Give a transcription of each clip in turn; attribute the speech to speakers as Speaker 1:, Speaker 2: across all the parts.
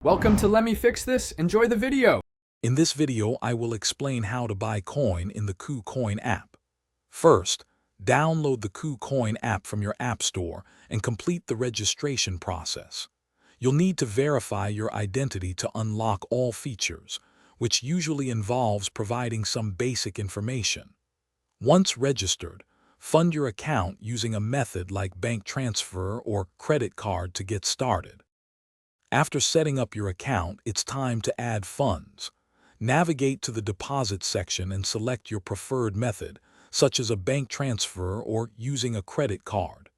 Speaker 1: Welcome to Let Me Fix This. Enjoy the video.
Speaker 2: In this video, I will explain how to buy coin in the KuCoin app. First, download the KuCoin app from your app store and complete the registration process. You'll need to verify your identity to unlock all features, which usually involves providing some basic information. Once registered, fund your account using a method like bank transfer or credit card to get started. After setting up your account, it's time to add funds. Navigate to the deposit section and select your preferred method, such as a bank transfer or using a credit card.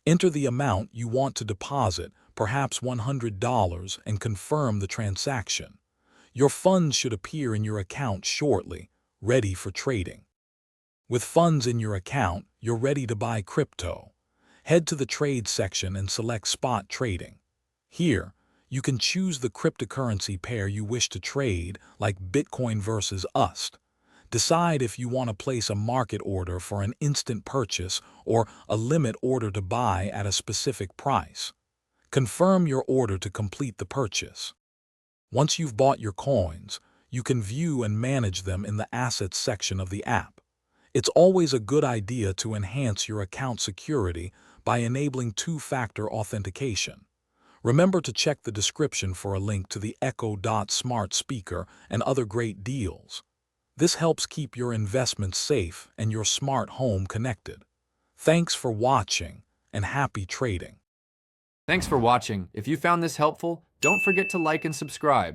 Speaker 2: Enter the amount you want to deposit, perhaps $100, and confirm the transaction. Your funds should appear in your account shortly, ready for trading. With funds in your account, you're ready to buy crypto. Head to the trade section and select spot trading. Here, you can choose the cryptocurrency pair you wish to trade, like Bitcoin versus USD. Decide if you want to place a market order for an instant purchase or a limit order to buy at a specific price. Confirm your order to complete the purchase. Once you've bought your coins, you can view and manage them in the Assets section of the app. It's always a good idea to enhance your account security by enabling two-factor authentication. Remember to check the description for a link to the Echo Dot smart speaker and other great deals. This helps keep your investments safe and your smart home connected. Thanks for watching and happy trading.
Speaker 1: Thanks for watching. If you found this helpful, don't forget to like and subscribe.